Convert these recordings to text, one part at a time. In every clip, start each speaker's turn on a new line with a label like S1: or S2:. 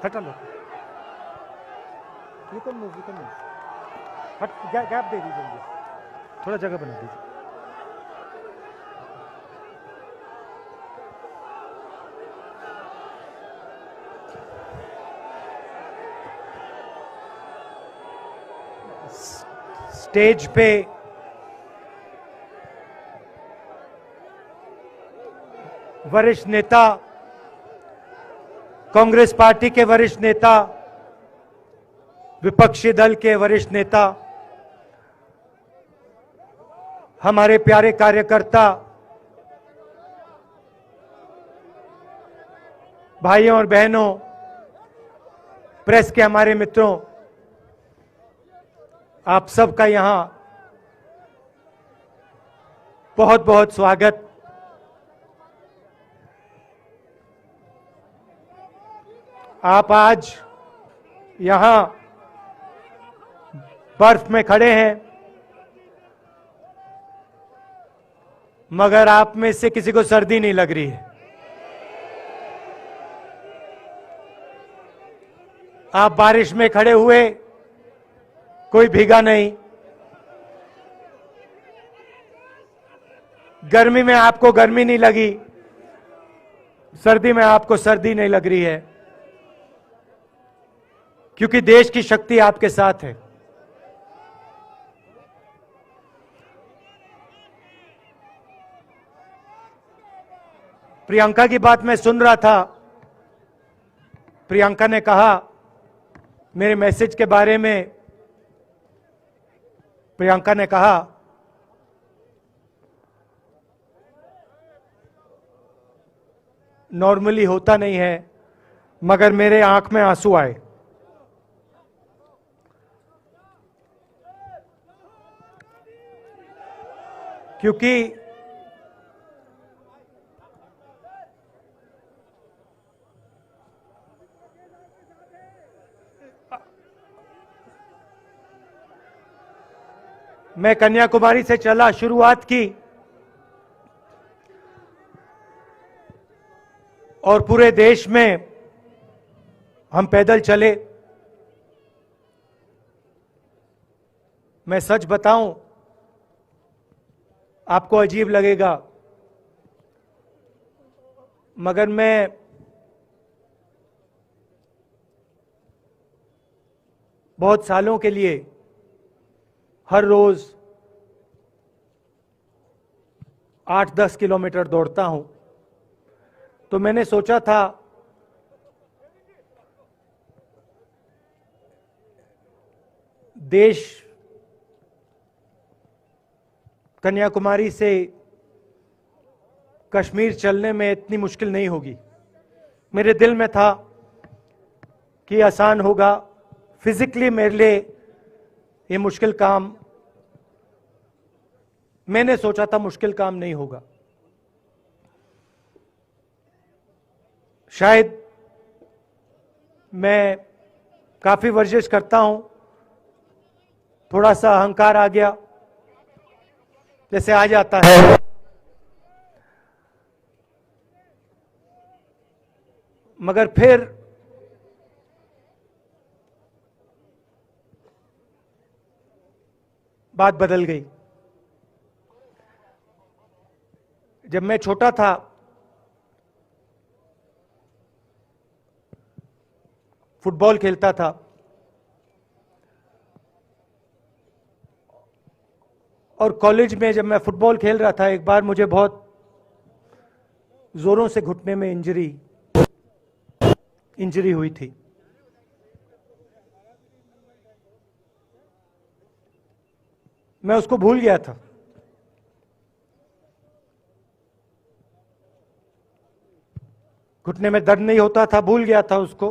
S1: हटा लो, you can move, हट, gap दे दीजिए मुझे, थोड़ा जगह बना दीजिए। स्टेज पे वरिष्ठ नेता, कांग्रेस पार्टी के वरिष्ठ नेता, विपक्षी दल के वरिष्ठ नेता, हमारे प्यारे कार्यकर्ता, भाइयों और बहनों, प्रेस के हमारे मित्रों, आप सबका यहां बहुत बहुत स्वागत। आप आज यहां बर्फ में खड़े हैं, मगर आप में से किसी को सर्दी नहीं लग रही है। आप बारिश में खड़े हुए, कोई भीगा नहीं। गर्मी में आपको गर्मी नहीं लगी, सर्दी में आपको सर्दी नहीं लग रही है, क्योंकि देश की शक्ति आपके साथ है। प्रियंका की बात मैं सुन रहा था। प्रियंका ने कहा मेरे मैसेज के बारे में, प्रियंका ने कहा नॉर्मली होता नहीं है, मगर मेरे आंख में आंसू आए। क्योंकि मैं कन्याकुमारी से चला, शुरुआत की और पूरे देश में हम पैदल चले। मैं सच बताऊं, आपको अजीब लगेगा, मगर मैं बहुत सालों के लिए हर रोज 8-10 किलोमीटर दौड़ता हूं। तो मैंने सोचा था देश कन्याकुमारी से कश्मीर चलने में इतनी मुश्किल नहीं होगी। मेरे दिल में था कि आसान होगा, फिजिकली मेरे लिए ये मुश्किल काम, मैंने सोचा था मुश्किल काम नहीं होगा। शायद मैं काफी वर्जिश करता हूं, थोड़ा सा अहंकार आ गया, जैसे आ जाता है, मगर फिर बात बदल गई। जब मैं छोटा था, फुटबॉल खेलता था, और कॉलेज में जब मैं फुटबॉल खेल रहा था, एक बार मुझे बहुत जोरों से घुटने में इंजरी हुई थी। मैं उसको भूल गया था। घुटने में दर्द नहीं होता था, भूल गया था उसको,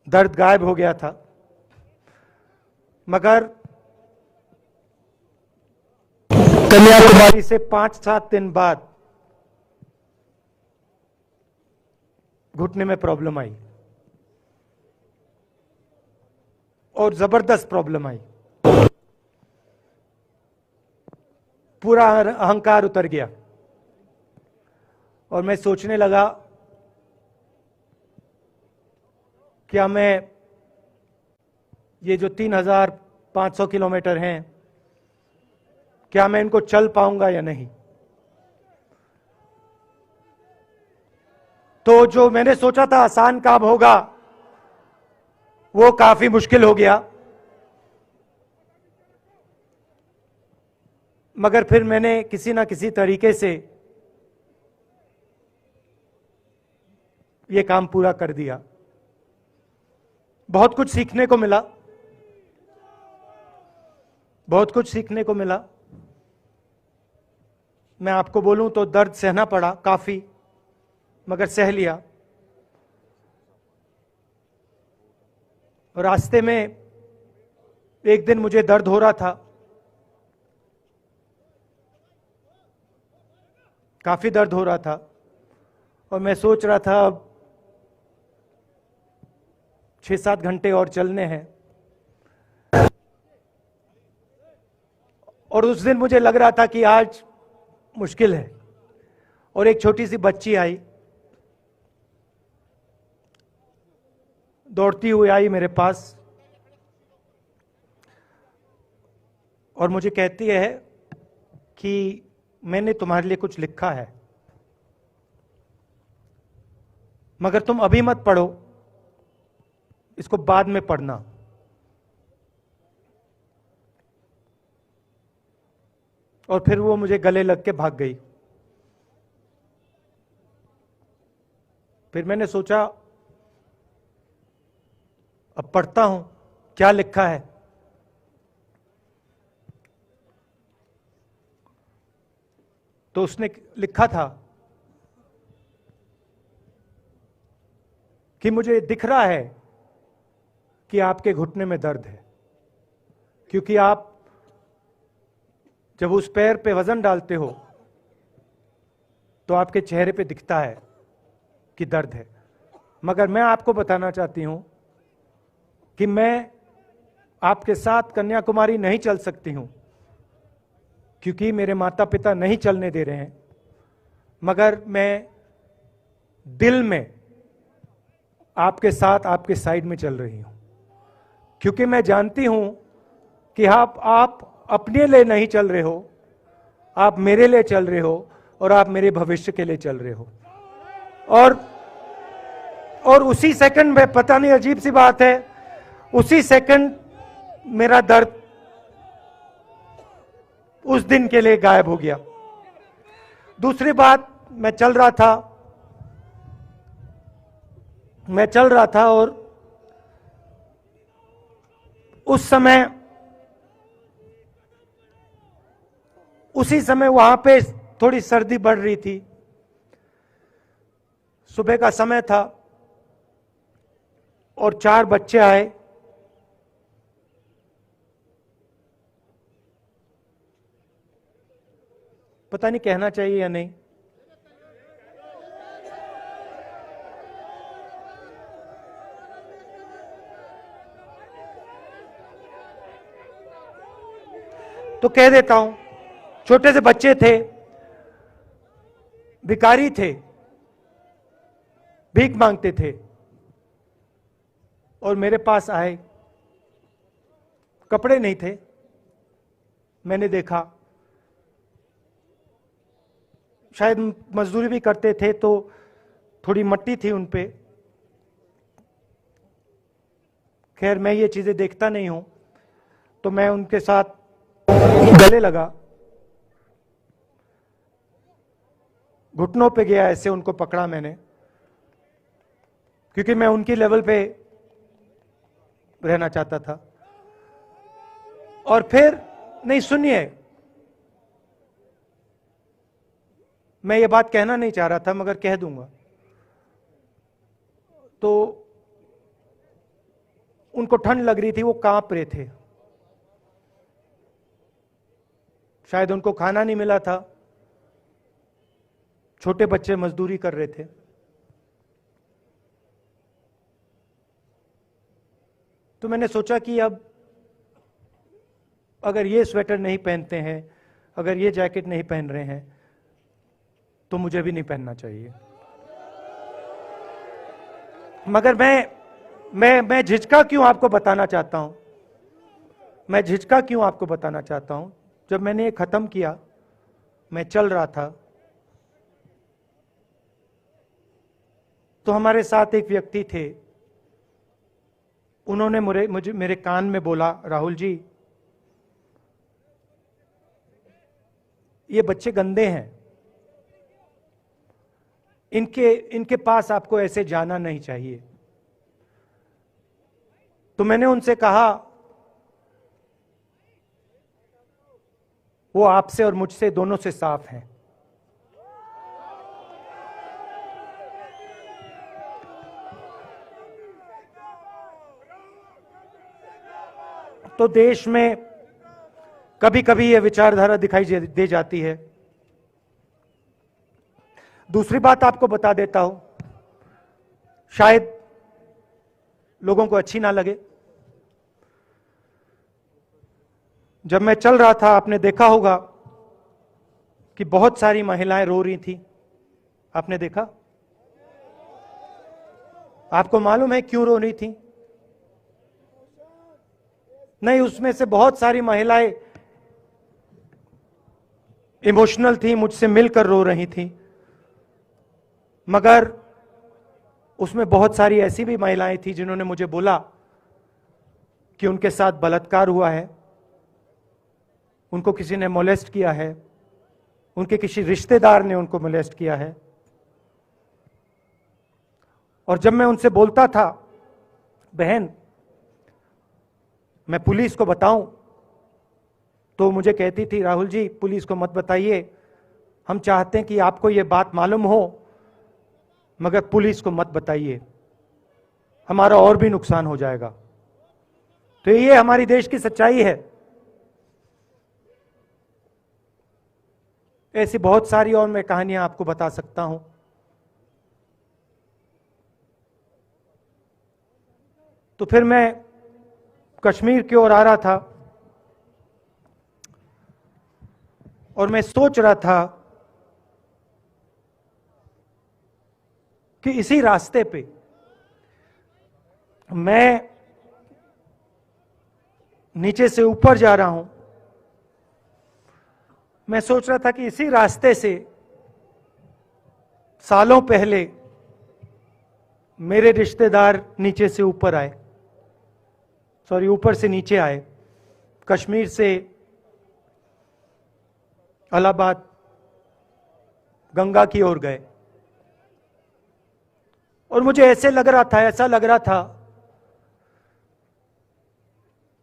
S1: दर्द गायब हो गया था। मगर कन्याकुमारी से 5-7 दिन बाद घुटने में प्रॉब्लम आई, और जबरदस्त प्रॉब्लम आई। पूरा अहंकार उतर गया और मैं सोचने लगा क्या मैं ये जो 3,500 किलोमीटर हैं, क्या मैं इनको चल पाऊंगा या नहीं। तो जो मैंने सोचा था आसान काम होगा, वो काफी मुश्किल हो गया। मगर फिर मैंने किसी ना किसी तरीके से ये काम पूरा कर दिया। बहुत कुछ सीखने को मिला, बहुत कुछ सीखने को मिला। मैं आपको बोलूं तो दर्द सहना पड़ा काफी, मगर सह लिया। रास्ते में एक दिन मुझे दर्द हो रहा था, काफी दर्द हो रहा था, और मैं सोच रहा था अब 6-7 घंटे और चलने हैं। और उस दिन मुझे लग रहा था कि आज मुश्किल है। और एक छोटी सी बच्ची आई, दौड़ती हुई आई मेरे पास, और मुझे कहती है कि मैंने तुम्हारे लिए कुछ लिखा है, मगर तुम अभी मत पढ़ो, इसको बाद में पढ़ना। और फिर वो मुझे गले लग के भाग गई। फिर मैंने सोचा अब पढ़ता हूं क्या लिखा है। तो उसने लिखा था कि मुझे दिख रहा है कि आपके घुटने में दर्द है, क्योंकि आप जब उस पैर पे वजन डालते हो तो आपके चेहरे पे दिखता है कि दर्द है। मगर मैं आपको बताना चाहती हूं कि मैं आपके साथ कन्याकुमारी नहीं चल सकती हूं, क्योंकि मेरे माता पिता नहीं चलने दे रहे हैं। मगर मैं दिल में आपके साथ, आपके साइड में चल रही हूं, क्योंकि मैं जानती हूं कि आप अपने लिए नहीं चल रहे हो, आप मेरे लिए चल रहे हो, और आप मेरे भविष्य के लिए चल रहे हो। और उसी सेकंड में, पता नहीं अजीब सी बात है, उसी सेकंड मेरा दर्द उस दिन के लिए गायब हो गया। दूसरी बात, मैं चल रहा था और उसी समय वहां पे थोड़ी सर्दी बढ़ रही थी। सुबह का समय था और 4 बच्चे आए। पता नहीं कहना चाहिए या नहीं। तो कह देता हूं, छोटे से बच्चे थे, भिखारी थे, भीख मांगते थे, और मेरे पास आए। कपड़े नहीं थे, मैंने देखा, शायद मजदूरी भी करते थे तो थोड़ी मट्टी थी उन पे। खैर, मैं ये चीजें देखता नहीं हूं, तो मैं उनके साथ गले लगा, घुटनों पे गया, ऐसे उनको पकड़ा मैंने, क्योंकि मैं उनकी लेवल पे रहना चाहता था। और फिर, नहीं सुनिए, मैं ये बात कहना नहीं चाह रहा था, मगर कह दूंगा। तो उनको ठंड लग रही थी, वो कांप रहे थे, शायद उनको खाना नहीं मिला था, छोटे बच्चे मजदूरी कर रहे थे। तो मैंने सोचा कि अब अगर ये स्वेटर नहीं पहनते हैं, अगर ये जैकेट नहीं पहन रहे हैं, तो मुझे भी नहीं पहनना चाहिए। मगर मैं झिझका क्यों आपको बताना चाहता हूं, मैं झिझका क्यों आपको बताना चाहता हूं। जब मैंने ये खत्म किया, मैं चल रहा था, तो हमारे साथ एक व्यक्ति थे। उन्होंने मुझे मेरे कान में बोला, राहुल जी, ये बच्चे गंदे हैं, इनके पास आपको ऐसे जाना नहीं चाहिए। तो मैंने उनसे कहा, वो आपसे और मुझसे दोनों से साफ हैं। तो देश में कभी कभी यह विचारधारा दिखाई दे जाती है। दूसरी बात आपको बता देता हूं, शायद लोगों को अच्छी ना लगे। जब मैं चल रहा था, आपने देखा होगा कि बहुत सारी महिलाएं रो रही थी। आपने देखा? आपको मालूम है क्यों रो रही थी? नहीं, उसमें से बहुत सारी महिलाएं इमोशनल थी, मुझसे मिलकर रो रही थी। मगर उसमें बहुत सारी ऐसी भी महिलाएं थी जिन्होंने मुझे बोला कि उनके साथ बलात्कार हुआ है, उनको किसी ने मोलेस्ट किया है, उनके किसी रिश्तेदार ने उनको मोलेस्ट किया है। और जब मैं उनसे बोलता था, बहन मैं पुलिस को बताऊं, तो मुझे कहती थी, राहुल जी पुलिस को मत बताइए, हम चाहते हैं कि आपको यह बात मालूम हो, मगर पुलिस को मत बताइए, हमारा और भी नुकसान हो जाएगा। तो ये हमारी देश की सच्चाई है। ऐसी बहुत सारी और मैं कहानियां आपको बता सकता हूं। तो फिर मैं कश्मीर की ओर आ रहा था और मैं सोच रहा था कि इसी रास्ते पे मैं नीचे से ऊपर जा रहा हूं। मैं सोच रहा था कि इसी रास्ते से सालों पहले मेरे रिश्तेदार नीचे से ऊपर आए, सॉरी ऊपर से नीचे आए, कश्मीर से इलाहाबाद गंगा की ओर गए। और मुझे ऐसा लग रहा था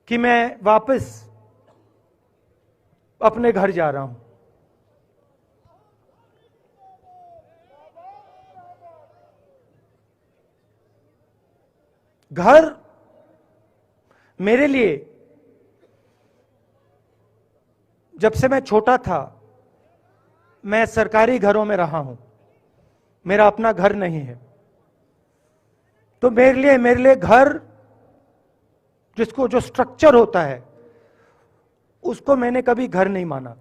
S1: कि मैं वापस अपने घर जा रहा हूं। घर मेरे लिए, जब से मैं छोटा था, मैं सरकारी घरों में रहा हूं, मेरा अपना घर नहीं है। तो मेरे लिए घर, जिसको जो स्ट्रक्चर होता है, उसको मैंने कभी घर नहीं माना।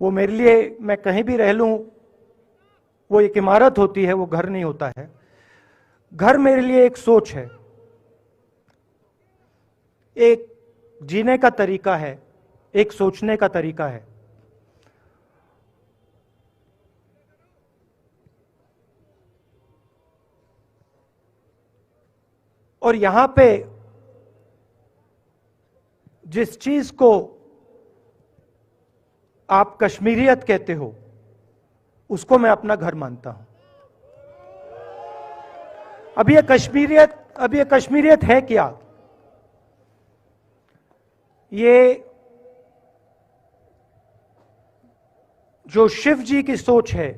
S1: वो मेरे लिए, मैं कहीं भी रह लूं, वो एक इमारत होती है, वो घर नहीं होता है। घर मेरे लिए एक सोच है, एक जीने का तरीका है, एक सोचने का तरीका है। और यहां पे जिस चीज को आप कश्मीरियत कहते हो, उसको मैं अपना घर मानता हूं। अब ये कश्मीरियत है क्या? ये जो शिव जी की सोच है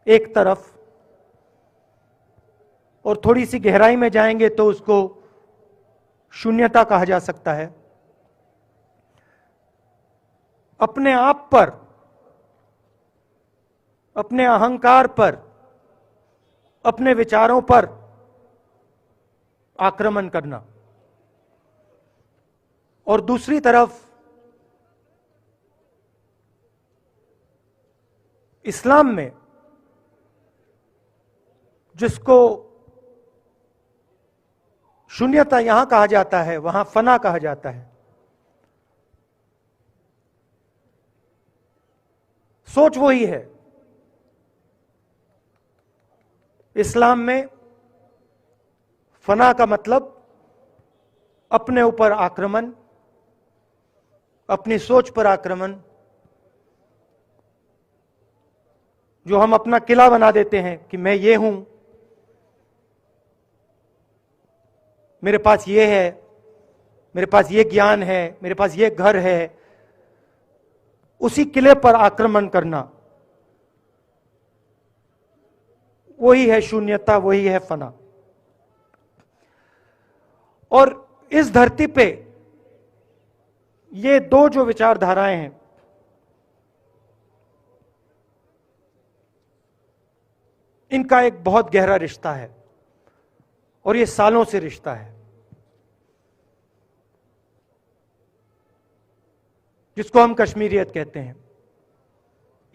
S1: एक तरफ, और थोड़ी सी गहराई में जाएंगे तो उसको शून्यता कहा जा सकता है। अपने आप पर, अपने अहंकार पर, अपने विचारों पर आक्रमण करना। और दूसरी तरफ इस्लाम में, जिसको शून्यता यहां कहा जाता है, वहां फना कहा जाता है। सोच वही है। इस्लाम में फना का मतलब अपने ऊपर आक्रमण, अपनी सोच पर आक्रमण, जो हम अपना किला बना देते हैं कि मैं ये हूं, मेरे पास ये है, मेरे पास ये ज्ञान है, मेरे पास ये घर है, उसी किले पर आक्रमण करना, वही है शून्यता, वही है फना। और इस धरती पे ये दो जो विचारधाराएं हैं, इनका एक बहुत गहरा रिश्ता है और ये सालों से रिश्ता है, जिसको हम कश्मीरियत कहते हैं।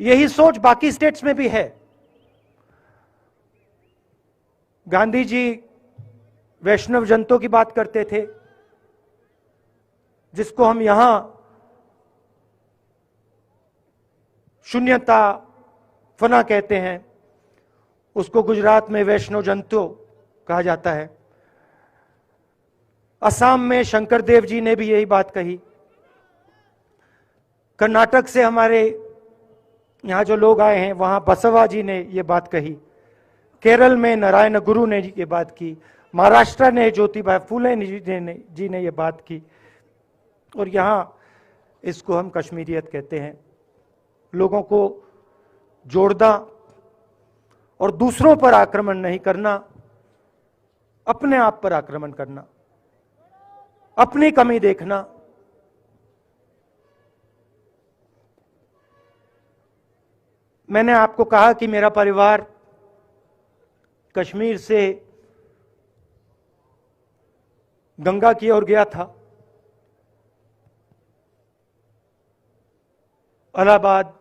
S1: यही सोच बाकी स्टेट्स में भी है। गांधी जी वैष्णव जनतों की बात करते थे, जिसको हम यहां शून्यता, फना कहते हैं, उसको गुजरात में वैष्णव जनतो कहा जाता है। असम में शंकर देव जी ने भी यही बात कही। कर्नाटक से हमारे यहां जो लोग आए हैं, वहां बसवा जी ने यह बात कही। केरल में नारायण गुरु ने ये बात की। महाराष्ट्र ने ज्योतिबा फूले जी ने ये बात की। और यहां इसको हम कश्मीरियत कहते हैं। लोगों को जोड़ना और दूसरों पर आक्रमण नहीं करना, अपने आप पर आक्रमण करना, अपनी कमी देखना। मैंने आपको कहा कि मेरा परिवार कश्मीर से गंगा की ओर गया था। इलाहाबाद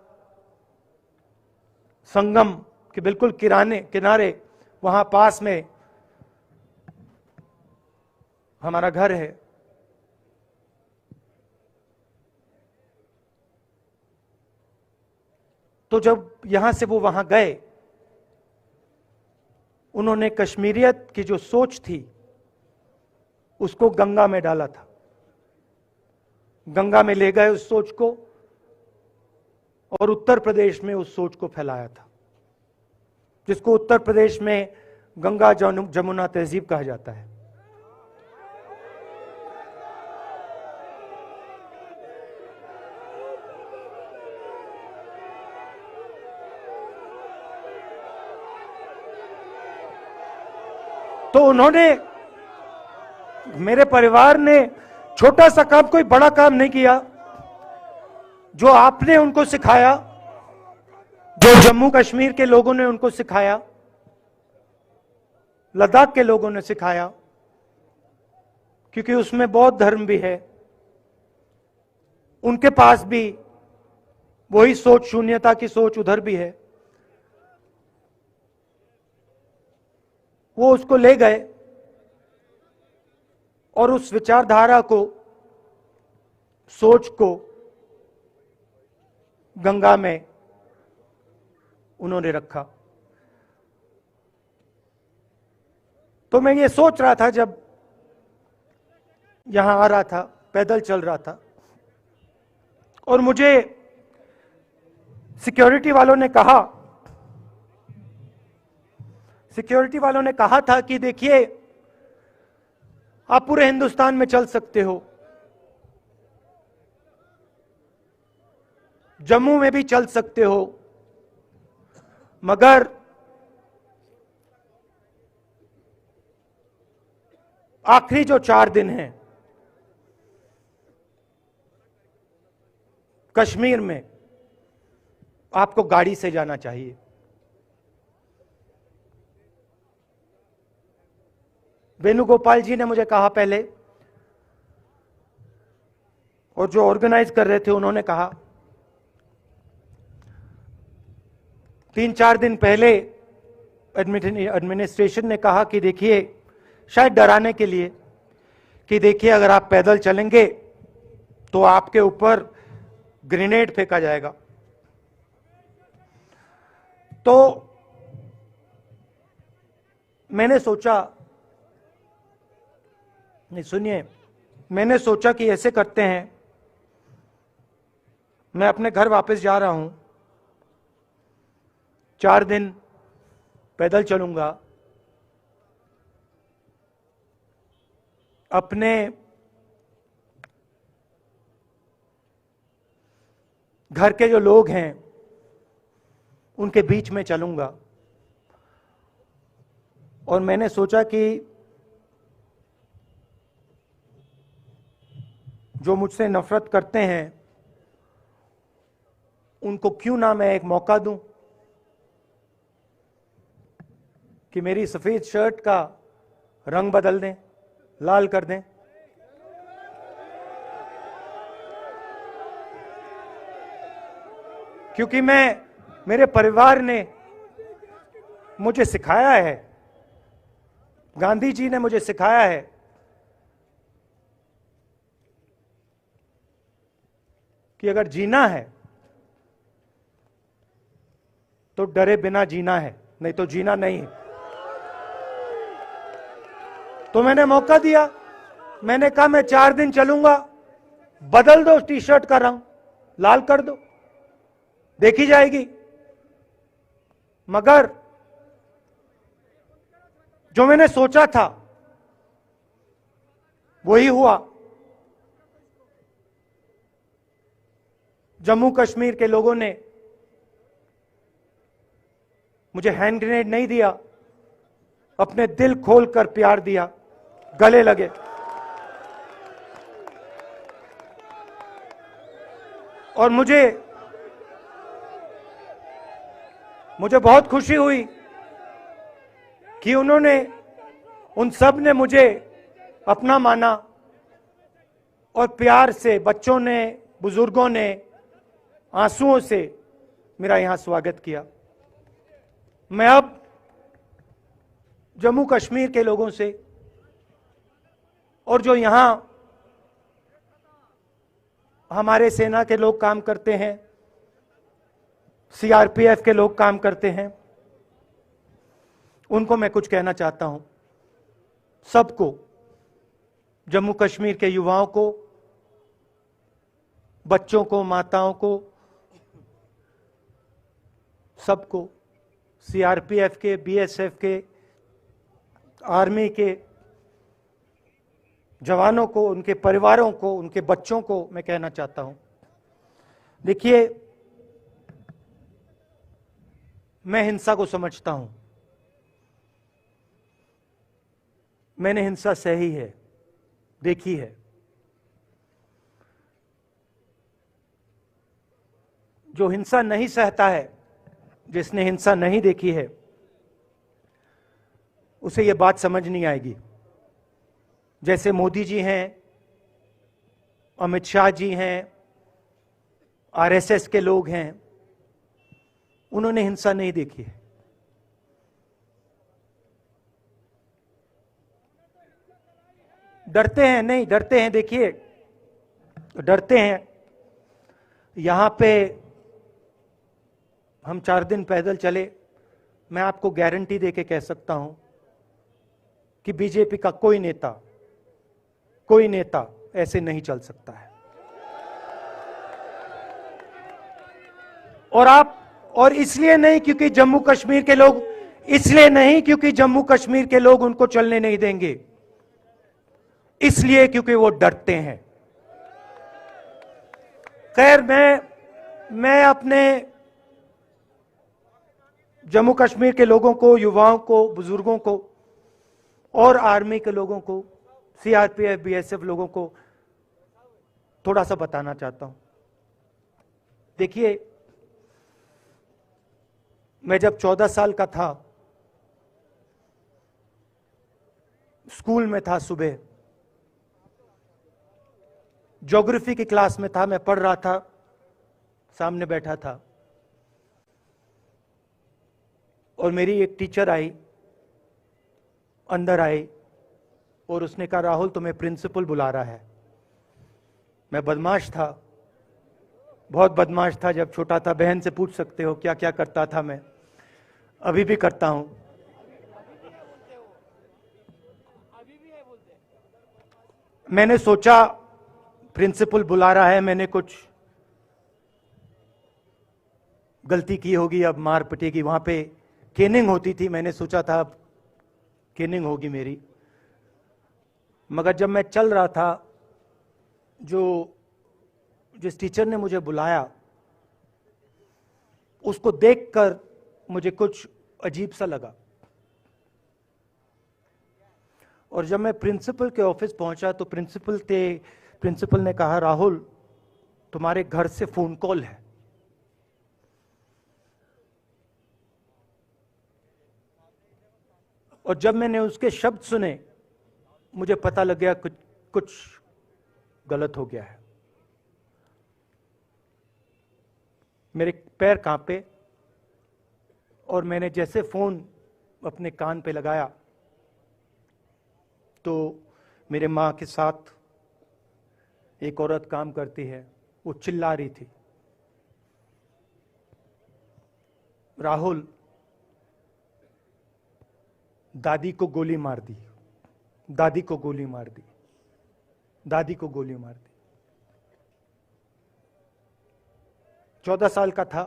S1: संगम के बिल्कुल किनारे वहां पास में हमारा घर है। तो जब यहां से वो वहां गए, उन्होंने कश्मीरियत की जो सोच थी उसको गंगा में डाला था। गंगा में ले गए उस सोच को और उत्तर प्रदेश में उस सोच को फैलाया था, जिसको उत्तर प्रदेश में गंगा जमुना तहजीब कहा जाता है। तो उन्होंने, मेरे परिवार ने छोटा सा काम, कोई बड़ा काम नहीं किया। जो आपने उनको सिखाया, जो जम्मू कश्मीर के लोगों ने उनको सिखाया, लद्दाख के लोगों ने सिखाया, क्योंकि उसमें बौद्ध धर्म भी है, उनके पास भी वही सोच, शून्यता की सोच उधर भी है। वो उसको ले गए और उस विचारधारा को, सोच को गंगा में उन्होंने रखा। तो मैं ये सोच रहा था, जब यहां आ रहा था, पैदल चल रहा था, और मुझे सिक्योरिटी वालों ने कहा था कि देखिए, आप पूरे हिंदुस्तान में चल सकते हो, जम्मू में भी चल सकते हो, मगर आखिरी जो 4 दिन हैं कश्मीर में, आपको गाड़ी से जाना चाहिए। वेणुगोपाल जी ने मुझे कहा पहले, और जो ऑर्गेनाइज कर रहे थे उन्होंने कहा। 3-4 दिन पहले एडमिनिस्ट्रेशन ने कहा कि देखिए, शायद डराने के लिए, कि देखिए अगर आप पैदल चलेंगे तो आपके ऊपर ग्रेनेड फेंका जाएगा। तो मैंने सोचा, नहीं सुनिए, मैंने सोचा कि ऐसे करते हैं, मैं अपने घर वापस जा रहा हूं, 4 दिन पैदल चलूंगा, अपने घर के जो लोग हैं उनके बीच में चलूंगा। और मैंने सोचा कि जो मुझसे नफरत करते हैं उनको क्यों ना मैं एक मौका दूं कि मेरी सफेद शर्ट का रंग बदल दें, लाल कर दें। क्योंकि मेरे परिवार ने मुझे सिखाया है, गांधी जी ने मुझे सिखाया है कि अगर जीना है तो डरे बिना जीना है, नहीं तो जीना नहीं है। तो मैंने मौका दिया, मैंने कहा मैं 4 दिन चलूंगा, बदल दो टी शर्ट का रंग, लाल कर दो, देखी जाएगी। मगर जो मैंने सोचा था वही हुआ। जम्मू कश्मीर के लोगों ने मुझे हैंड ग्रेनेड नहीं दिया, अपने दिल खोलकर प्यार दिया, गले लगे। और मुझे बहुत खुशी हुई कि उन सब ने मुझे अपना माना और प्यार से, बच्चों ने, बुजुर्गों ने आंसुओं से मेरा यहां स्वागत किया। मैं अब जम्मू कश्मीर के लोगों से और जो यहां हमारे सेना के लोग काम करते हैं, सीआरपीएफ के लोग काम करते हैं, उनको मैं कुछ कहना चाहता हूं। सबको, जम्मू कश्मीर के युवाओं को, बच्चों को, माताओं को, सबको, सीआरपीएफ के, बीएसएफ के, आर्मी के जवानों को, उनके परिवारों को, उनके बच्चों को मैं कहना चाहता हूं, देखिए मैं हिंसा को समझता हूं, मैंने हिंसा सही है, देखी है। जो हिंसा नहीं सहता है, जिसने हिंसा नहीं देखी है, उसे यह बात समझ नहीं आएगी। जैसे मोदी जी हैं, अमित शाह जी हैं, आरएसएस के लोग हैं, उन्होंने हिंसा नहीं देखी है। डरते हैं, नहीं डरते हैं, देखिए डरते हैं। यहां पे हम 4 दिन पैदल चले, मैं आपको गारंटी देके कह सकता हूं कि बीजेपी का कोई नेता ऐसे नहीं चल सकता है। और इसलिए नहीं क्योंकि जम्मू कश्मीर के लोग, इसलिए नहीं क्योंकि जम्मू कश्मीर के लोग उनको चलने नहीं देंगे, इसलिए क्योंकि वो डरते हैं। खैर, मैं अपने जम्मू कश्मीर के लोगों को, युवाओं को, बुजुर्गों को और आर्मी के लोगों को, सीआरपीएफ, बीएसएफ लोगों को थोड़ा सा बताना चाहता हूं। देखिए, मैं जब 14 साल का था, स्कूल में था, सुबह ज्योग्राफी की क्लास में था, मैं पढ़ रहा था, सामने बैठा था और मेरी एक टीचर आई, अंदर आई और उसने कहा राहुल तुम्हें प्रिंसिपल बुला रहा है। मैं बदमाश था, बहुत बदमाश था जब छोटा था। बहन से पूछ सकते हो क्या क्या करता था मैं, अभी भी करता हूं। मैंने सोचा प्रिंसिपल बुला रहा है, मैंने कुछ गलती की होगी, अब मार पिटेगी। वहां पे केनिंग होती थी, मैंने सोचा था अब केनिंग होगी मेरी। मगर जब मैं चल रहा था, जिस टीचर ने मुझे बुलाया उसको देखकर मुझे कुछ अजीब सा लगा। और जब मैं प्रिंसिपल के ऑफिस पहुंचा तो प्रिंसिपल ने कहा राहुल तुम्हारे घर से फोन कॉल है। और जब मैंने उसके शब्द सुने मुझे पता लग गया कुछ गलत हो गया है। मेरे पैर कांपे और मैंने जैसे फोन अपने कान पे लगाया तो मेरे मां के साथ एक औरत काम करती है, वो चिल्ला रही थी राहुल दादी को गोली मार दी, दादी को गोली मार दी, दादी को गोली मार दी। 14 साल का था।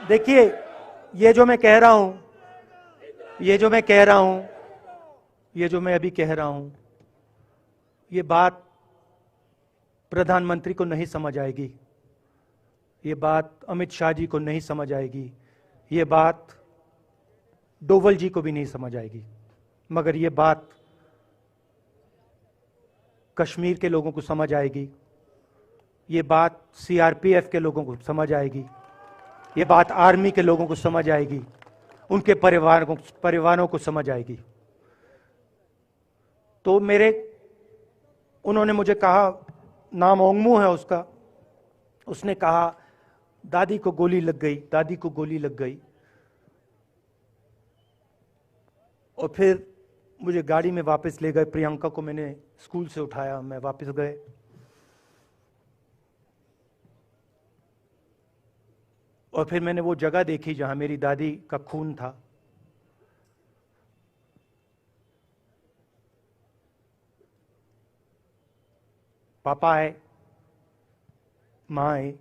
S1: देखिए ये जो मैं कह रहा हूं, ये जो मैं अभी कह रहा हूं, ये बात प्रधानमंत्री को नहीं समझ आएगी, ये बात अमित शाह जी को नहीं समझ आएगी, ये बात डोवल जी को भी नहीं समझ आएगी, मगर ये बात कश्मीर के लोगों को समझ आएगी, ये बात सीआरपीएफ के लोगों को समझ आएगी, ये बात आर्मी के लोगों को समझ आएगी, उनके परिवारों को समझ आएगी। तो उन्होंने मुझे कहा, नाम ओंगमू है उसका, उसने कहा दादी को गोली लग गई, दादी को गोली लग गई। और फिर मुझे गाड़ी में वापस ले गए, प्रियंका को मैंने स्कूल से उठाया, मैं वापस गए। और फिर मैंने वो जगह देखी जहां मेरी दादी का खून था। पापा आए, मां आई,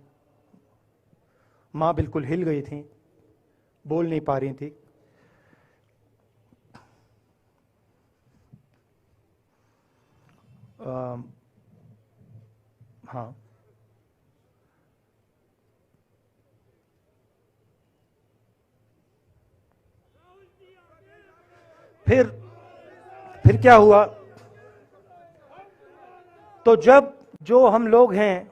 S1: मां बिल्कुल हिल गई थी, बोल नहीं पा रही थी। हाँ, फिर क्या हुआ, तो जब जो हम लोग हैं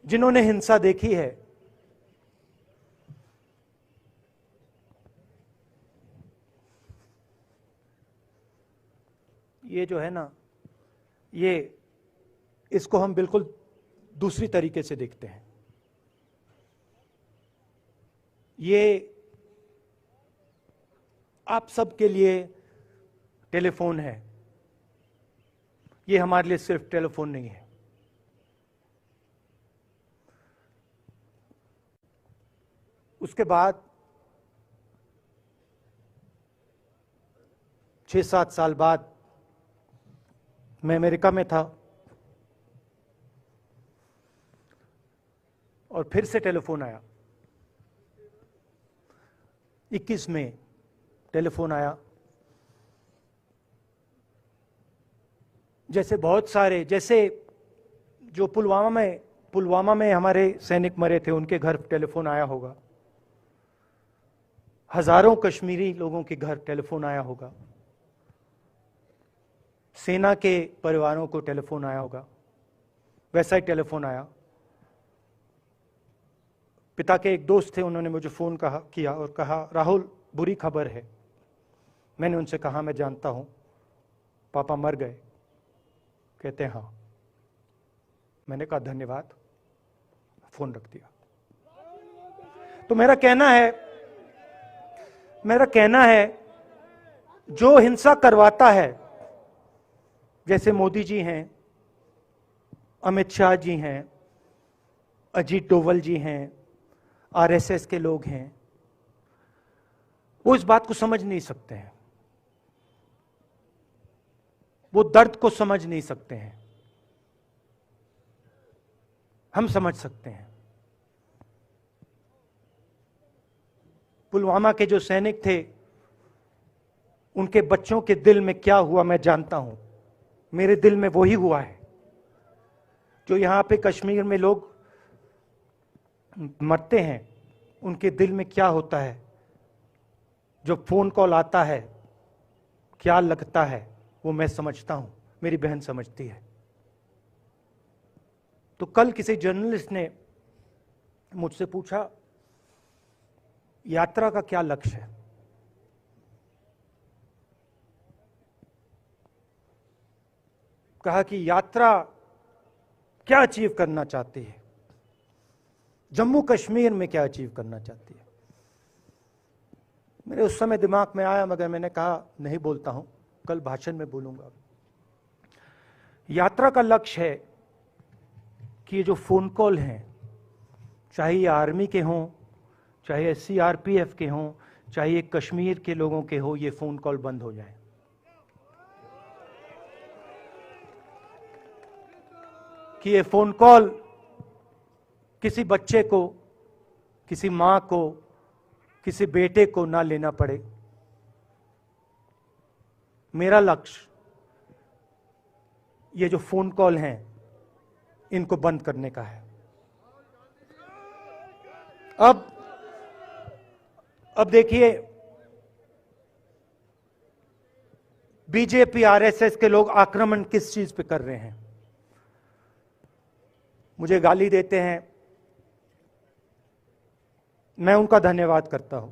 S1: जिन्होंने हिंसा देखी है, ये जो है ना, इसको हम बिल्कुल दूसरी तरीके से देखते हैं। ये आप सबके लिए टेलीफोन है, ये हमारे लिए सिर्फ टेलीफोन नहीं है। उसके बाद 6-7 साल बाद मैं अमेरिका में था और फिर से टेलीफोन आया। 21 में टेलीफोन आया। जैसे बहुत सारे, जैसे जो पुलवामा में हमारे सैनिक मरे थे, उनके घर टेलीफोन आया होगा। हजारों कश्मीरी लोगों के घर टेलीफोन आया होगा। सेना के परिवारों को टेलीफोन आया होगा। वैसा ही टेलीफोन आया। पिता के एक दोस्त थे, उन्होंने मुझे फोन किया और कहा राहुल बुरी खबर है। मैंने उनसे कहा मैं जानता हूं, पापा मर गए। कहते हैं हाँ। मैंने कहा धन्यवाद, फोन रख दिया। तो मेरा कहना है जो हिंसा करवाता है, जैसे मोदी जी हैं, अमित शाह जी हैं, अजीत डोवल जी हैं, आरएसएस के लोग हैं, वो इस बात को समझ नहीं सकते हैं, वो दर्द को समझ नहीं सकते हैं। हम समझ सकते हैं। पुलवामा के जो सैनिक थे, उनके बच्चों के दिल में क्या हुआ मैं जानता हूं। मेरे दिल में वही हुआ है जो यहां पे कश्मीर में लोग मरते हैं, उनके दिल में क्या होता है। जो फोन कॉल आता है क्या लगता है, वो मैं समझता हूं, मेरी बहन समझती है। तो कल किसी जर्नलिस्ट ने मुझसे पूछा यात्रा का क्या लक्ष्य है। कहा कि यात्रा क्या अचीव करना चाहती है, जम्मू कश्मीर में क्या अचीव करना चाहती है। मेरे उस समय दिमाग में आया, मगर मैंने कहा नहीं बोलता हूं, कल भाषण में बोलूंगा। यात्रा का लक्ष्य है कि ये जो फोन कॉल हैं, चाहे ये आर्मी के हों, चाहे सीआरपीएफ के हों, चाहे ये कश्मीर के लोगों के हो, ये फोन कॉल बंद हो जाए। कि ये फोन कॉल किसी बच्चे को, किसी मां को, किसी बेटे को ना लेना पड़े। मेरा लक्ष्य ये जो फोन कॉल हैं इनको बंद करने का है। अब देखिए, बीजेपी आरएसएस के लोग आक्रमण किस चीज पे कर रहे हैं। मुझे गाली देते हैं, मैं उनका धन्यवाद करता हूं,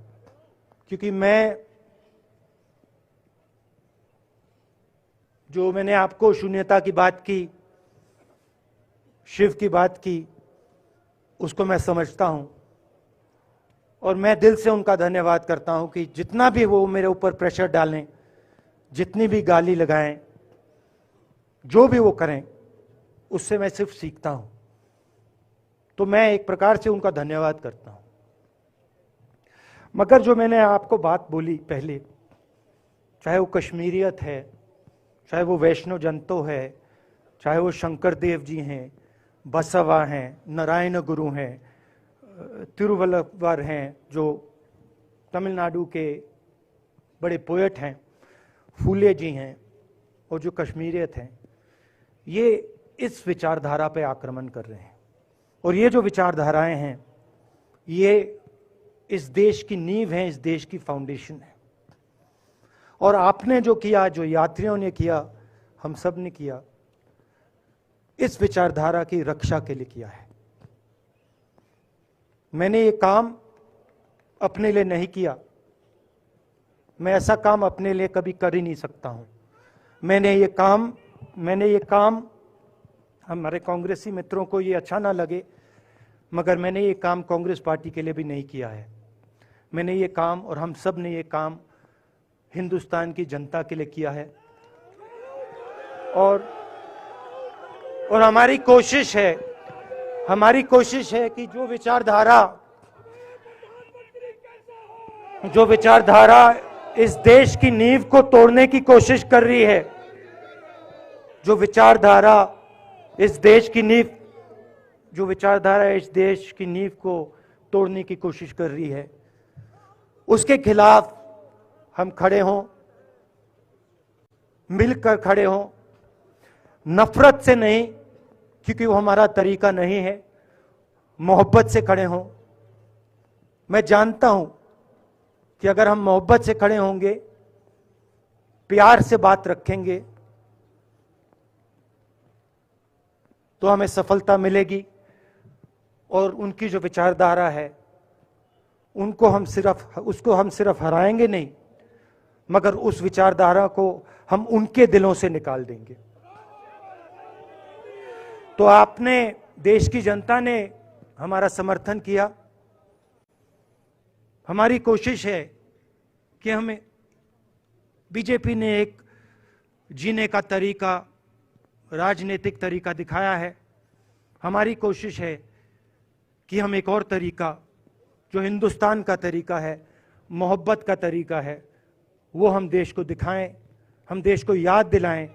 S1: क्योंकि मैंने आपको शून्यता की बात की, शिव की बात की, उसको मैं समझता हूं। और मैं दिल से उनका धन्यवाद करता हूं कि जितना भी वो मेरे ऊपर प्रेशर डालें, जितनी भी गाली लगाएं, जो भी वो करें, उससे मैं सिर्फ सीखता हूं। तो मैं एक प्रकार से उनका धन्यवाद करता हूं। मगर जो मैंने आपको बात बोली पहले, चाहे वो कश्मीरियत है, चाहे वो वैष्णव जनतो है, चाहे वो शंकर देव जी हैं, बसवा हैं, नारायण गुरु हैं, तिरुवल्लुवर हैं, जो तमिलनाडु के बड़े पोएट हैं, फूले जी हैं, और जो कश्मीरियत हैं, ये इस विचारधारा पे आक्रमण कर रहे हैं। और ये जो विचारधाराएं हैं, ये इस देश की नींव है, इस देश की फाउंडेशन है। और आपने जो किया, जो यात्रियों ने किया, हम सब ने किया, इस विचारधारा की रक्षा के लिए किया है। मैंने ये काम अपने लिए नहीं किया, मैं ऐसा काम अपने लिए कभी कर ही नहीं सकता हूं। मैंने ये काम हमारे कांग्रेसी मित्रों को ये अच्छा ना लगे, मगर मैंने ये काम कांग्रेस पार्टी के लिए भी नहीं किया है। मैंने ये काम, और हम सब ने ये काम हिंदुस्तान की जनता के लिए किया है। और हमारी कोशिश है कि जो विचारधारा इस देश की नींव को तोड़ने की कोशिश कर रही है, जो विचारधारा इस देश की नींव को तोड़ने की कोशिश कर रही है, उसके खिलाफ हम खड़े हों, मिलकर खड़े हों, नफरत से नहीं, क्योंकि वो हमारा तरीका नहीं है, मोहब्बत से खड़े हों। मैं जानता हूं कि अगर हम मोहब्बत से खड़े होंगे, प्यार से बात रखेंगे, तो हमें सफलता मिलेगी। और उनकी जो विचारधारा है, उसको हम सिर्फ हराएंगे नहीं, मगर उस विचारधारा को हम उनके दिलों से निकाल देंगे। तो आपने, देश की जनता ने हमारा समर्थन किया। हमारी कोशिश है कि हमें, बीजेपी ने एक जीने का तरीका, राजनीतिक तरीका दिखाया है। हमारी कोशिश है कि हम एक और तरीका, जो हिंदुस्तान का तरीका है, मोहब्बत का तरीका है, वो हम देश को दिखाएं। हम देश को याद दिलाएं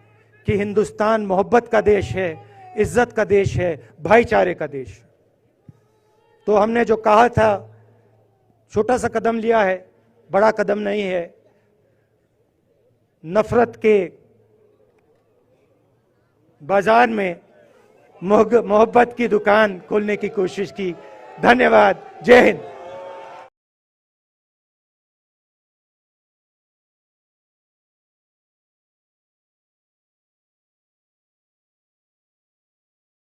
S1: कि हिंदुस्तान मोहब्बत का देश है, इज्जत का देश है, भाईचारे का देश। तो हमने जो कहा था, छोटा सा कदम लिया है, बड़ा कदम नहीं है। नफरत के बाजार में मोहब्बत की दुकान खोलने की कोशिश की। धन्यवाद। जय हिंद।